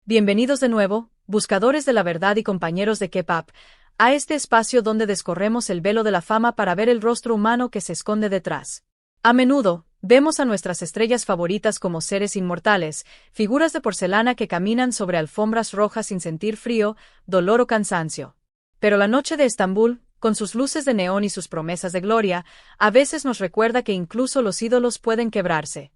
Bienvenidos de nuevo, buscadores de la verdad y compañeros de K-pop, a este espacio donde descorremos el velo de la fama para ver el rostro humano que se esconde detrás. A menudo, vemos a nuestras estrellas favoritas como seres inmortales, figuras de porcelana que caminan sobre alfombras rojas sin sentir frío, dolor o cansancio. Pero la noche de Estambul, con sus luces de neón y sus promesas de gloria, a veces nos recuerda que incluso los ídolos pueden quebrarse.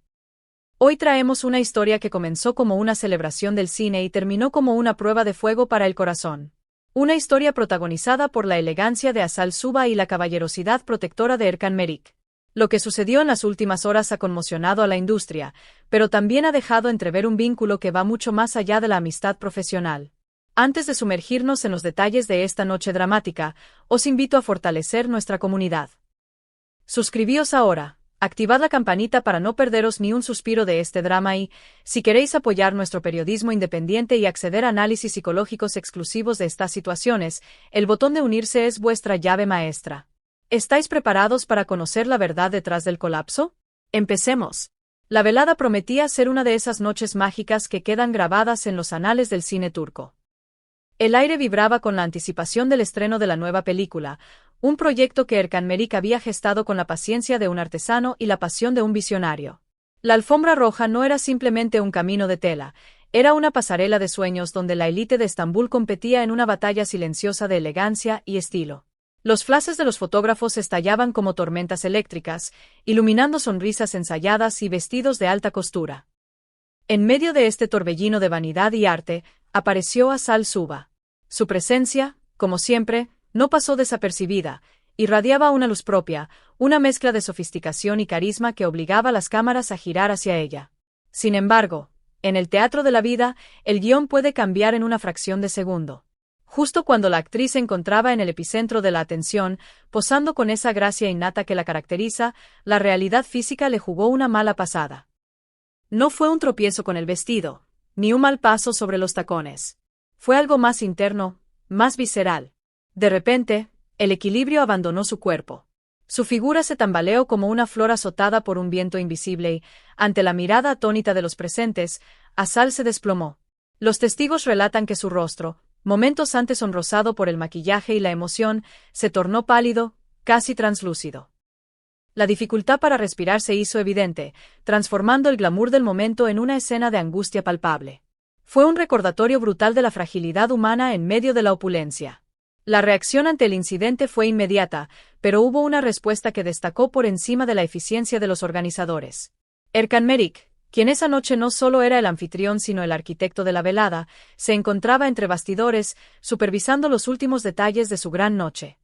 Hoy traemos una historia que comenzó como una celebración del cine y terminó como una prueba de fuego para el corazón. Una historia protagonizada por la elegancia de Asal Suba y la caballerosidad protectora de Erkan Merik. Lo que sucedió en las últimas horas ha conmocionado a la industria, pero también ha dejado entrever un vínculo que va mucho más allá de la amistad profesional. Antes de sumergirnos en los detalles de esta noche dramática, os invito a fortalecer nuestra comunidad. Suscribíos ahora. Activad la campanita para no perderos ni un suspiro de este drama y, si queréis apoyar nuestro periodismo independiente y acceder a análisis psicológicos exclusivos de estas situaciones, el botón de unirse es vuestra llave maestra. ¿Estáis preparados para conocer la verdad detrás del colapso? ¡Empecemos! La velada prometía ser una de esas noches mágicas que quedan grabadas en los anales del cine turco. El aire vibraba con la anticipación del estreno de la nueva película, un proyecto que Erkan Merik había gestado con la paciencia de un artesano y la pasión de un visionario. La alfombra roja no era simplemente un camino de tela, era una pasarela de sueños donde la élite de Estambul competía en una batalla silenciosa de elegancia y estilo. Los flashes de los fotógrafos estallaban como tormentas eléctricas, iluminando sonrisas ensayadas y vestidos de alta costura. En medio de este torbellino de vanidad y arte, apareció Asal Suba. Su presencia, como siempre, no pasó desapercibida, irradiaba una luz propia, una mezcla de sofisticación y carisma que obligaba a las cámaras a girar hacia ella. Sin embargo, en el teatro de la vida, el guión puede cambiar en una fracción de segundo. Justo cuando la actriz se encontraba en el epicentro de la atención, posando con esa gracia innata que la caracteriza, la realidad física le jugó una mala pasada. No fue un tropiezo con el vestido, ni un mal paso sobre los tacones. Fue algo más interno, más visceral. De repente, el equilibrio abandonó su cuerpo. Su figura se tambaleó como una flor azotada por un viento invisible y, ante la mirada atónita de los presentes, Asal se desplomó. Los testigos relatan que su rostro, momentos antes sonrosado por el maquillaje y la emoción, se tornó pálido, casi translúcido. La dificultad para respirar se hizo evidente, transformando el glamour del momento en una escena de angustia palpable. Fue un recordatorio brutal de la fragilidad humana en medio de la opulencia. La reacción ante el incidente fue inmediata, pero hubo una respuesta que destacó por encima de la eficiencia de los organizadores. Erkan Merik, quien esa noche no solo era el anfitrión sino el arquitecto de la velada, se encontraba entre bastidores, supervisando los últimos detalles de su gran noche.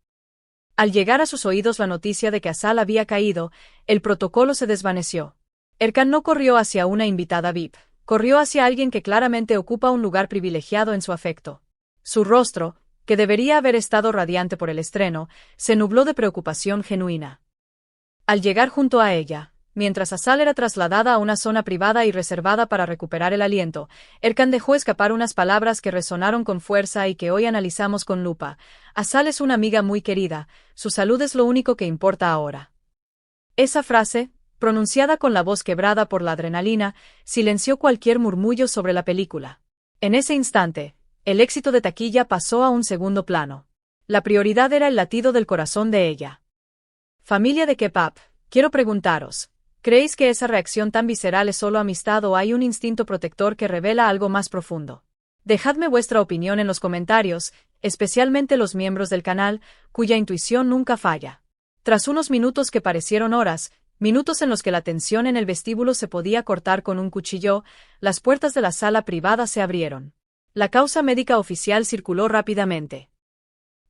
Al llegar a sus oídos la noticia de que Asal había caído, el protocolo se desvaneció. Erkan no corrió hacia una invitada VIP, corrió hacia alguien que claramente ocupa un lugar privilegiado en su afecto. Su rostro, que debería haber estado radiante por el estreno, se nubló de preocupación genuina. Al llegar junto a ella, mientras Asal era trasladada a una zona privada y reservada para recuperar el aliento, Erkan dejó escapar unas palabras que resonaron con fuerza y que hoy analizamos con lupa. Asal es una amiga muy querida, su salud es lo único que importa ahora. Esa frase, pronunciada con la voz quebrada por la adrenalina, silenció cualquier murmullo sobre la película. En ese instante, el éxito de taquilla pasó a un segundo plano. La prioridad era el latido del corazón de ella. Familia de K-pop, quiero preguntaros, ¿creéis que esa reacción tan visceral es solo amistad o hay un instinto protector que revela algo más profundo? Dejadme vuestra opinión en los comentarios, especialmente los miembros del canal, cuya intuición nunca falla. Tras unos minutos que parecieron horas, minutos en los que la tensión en el vestíbulo se podía cortar con un cuchillo, las puertas de la sala privada se abrieron. La causa médica oficial circuló rápidamente.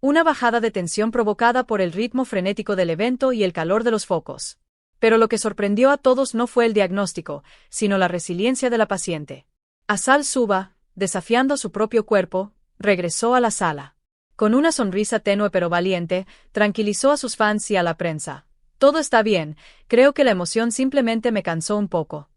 Una bajada de tensión provocada por el ritmo frenético del evento y el calor de los focos. Pero lo que sorprendió a todos no fue el diagnóstico, sino la resiliencia de la paciente. Asal Suba, desafiando su propio cuerpo, regresó a la sala. Con una sonrisa tenue pero valiente, tranquilizó a sus fans y a la prensa. Todo está bien, creo que la emoción simplemente me cansó un poco.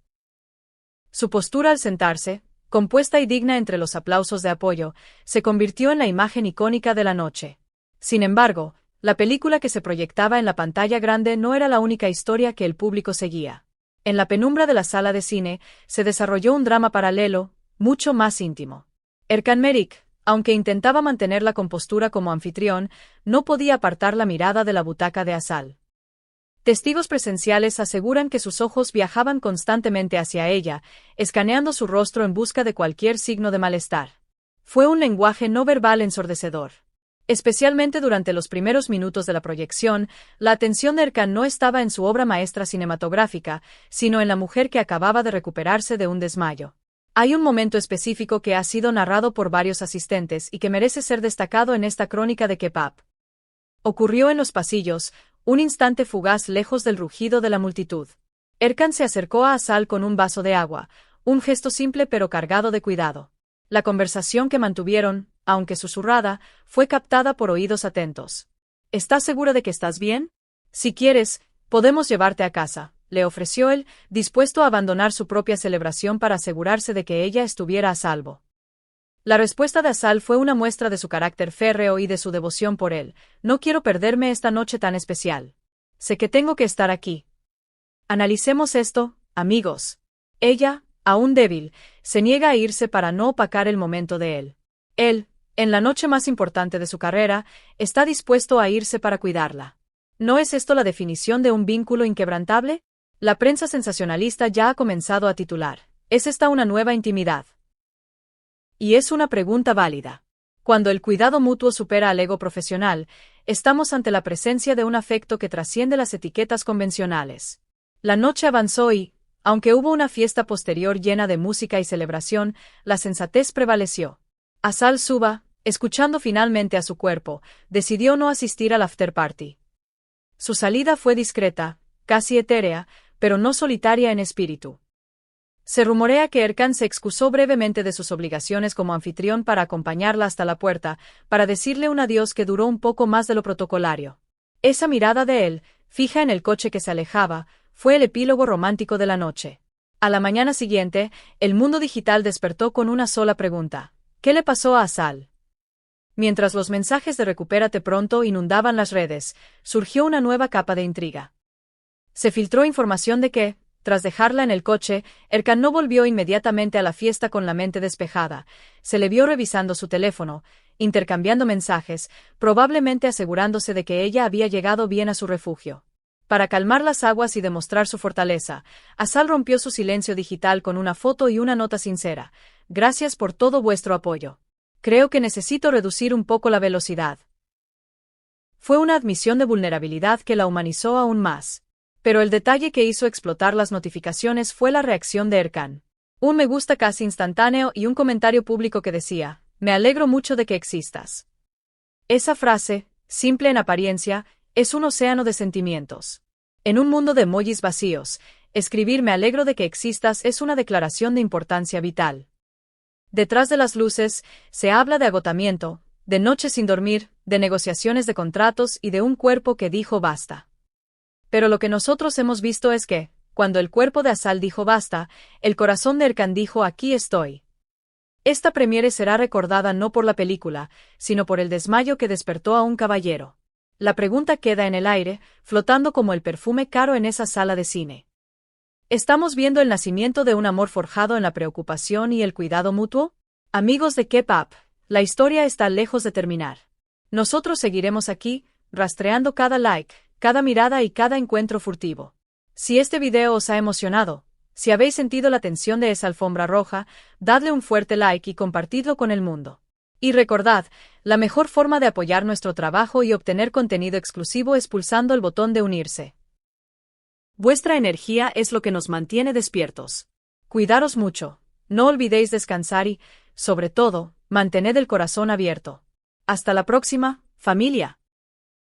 Su postura al sentarse, compuesta y digna entre los aplausos de apoyo, se convirtió en la imagen icónica de la noche. Sin embargo, la película que se proyectaba en la pantalla grande no era la única historia que el público seguía. En la penumbra de la sala de cine, se desarrolló un drama paralelo, mucho más íntimo. Erkan Merik, aunque intentaba mantener la compostura como anfitrión, no podía apartar la mirada de la butaca de Asal. Testigos presenciales aseguran que sus ojos viajaban constantemente hacia ella, escaneando su rostro en busca de cualquier signo de malestar. Fue un lenguaje no verbal ensordecedor. Especialmente durante los primeros minutos de la proyección, la atención de Erkan no estaba en su obra maestra cinematográfica, sino en la mujer que acababa de recuperarse de un desmayo. Hay un momento específico que ha sido narrado por varios asistentes y que merece ser destacado en esta crónica de K-pop. Ocurrió en los pasillos, un instante fugaz lejos del rugido de la multitud. Erkan se acercó a Asal con un vaso de agua, un gesto simple pero cargado de cuidado. La conversación que mantuvieron, aunque susurrada, fue captada por oídos atentos. ¿Estás segura de que estás bien? Si quieres, podemos llevarte a casa, le ofreció él, dispuesto a abandonar su propia celebración para asegurarse de que ella estuviera a salvo. La respuesta de Asal fue una muestra de su carácter férreo y de su devoción por él. No quiero perderme esta noche tan especial. Sé que tengo que estar aquí. Analicemos esto, amigos. Ella, aún débil, se niega a irse para no opacar el momento de él. Él, en la noche más importante de su carrera, está dispuesto a irse para cuidarla. ¿No es esto la definición de un vínculo inquebrantable? La prensa sensacionalista ya ha comenzado a titular. ¿Es esta una nueva intimidad? Y es una pregunta válida. Cuando el cuidado mutuo supera al ego profesional, estamos ante la presencia de un afecto que trasciende las etiquetas convencionales. La noche avanzó y, aunque hubo una fiesta posterior llena de música y celebración, la sensatez prevaleció. Asal Suba, escuchando finalmente a su cuerpo, decidió no asistir al after party. Su salida fue discreta, casi etérea, pero no solitaria en espíritu. Se rumorea que Erkan se excusó brevemente de sus obligaciones como anfitrión para acompañarla hasta la puerta, para decirle un adiós que duró un poco más de lo protocolario. Esa mirada de él, fija en el coche que se alejaba, fue el epílogo romántico de la noche. A la mañana siguiente, el mundo digital despertó con una sola pregunta. ¿Qué le pasó a Asal? Mientras los mensajes de recupérate pronto inundaban las redes, surgió una nueva capa de intriga. Se filtró información de que, tras dejarla en el coche, Erkan no volvió inmediatamente a la fiesta con la mente despejada. Se le vio revisando su teléfono, intercambiando mensajes, probablemente asegurándose de que ella había llegado bien a su refugio. Para calmar las aguas y demostrar su fortaleza, Asal rompió su silencio digital con una foto y una nota sincera. Gracias por todo vuestro apoyo. Creo que necesito reducir un poco la velocidad. Fue una admisión de vulnerabilidad que la humanizó aún más. Pero el detalle que hizo explotar las notificaciones fue la reacción de Erkan. Un me gusta casi instantáneo y un comentario público que decía, me alegro mucho de que existas. Esa frase, simple en apariencia, es un océano de sentimientos. En un mundo de emojis vacíos, escribir me alegro de que existas es una declaración de importancia vital. Detrás de las luces, se habla de agotamiento, de noches sin dormir, de negociaciones de contratos y de un cuerpo que dijo basta. Pero lo que nosotros hemos visto es que, cuando el cuerpo de Asal dijo basta, el corazón de Erkan dijo aquí estoy. Esta premiere será recordada no por la película, sino por el desmayo que despertó a un caballero. La pregunta queda en el aire, flotando como el perfume caro en esa sala de cine. ¿Estamos viendo el nacimiento de un amor forjado en la preocupación y el cuidado mutuo? Amigos de K-pop, la historia está lejos de terminar. Nosotros seguiremos aquí, rastreando cada like, cada mirada y cada encuentro furtivo. Si este video os ha emocionado, si habéis sentido la tensión de esa alfombra roja, dadle un fuerte like y compartidlo con el mundo. Y recordad, la mejor forma de apoyar nuestro trabajo y obtener contenido exclusivo es pulsando el botón de unirse. Vuestra energía es lo que nos mantiene despiertos. Cuidaros mucho, no olvidéis descansar y, sobre todo, mantened el corazón abierto. Hasta la próxima, familia.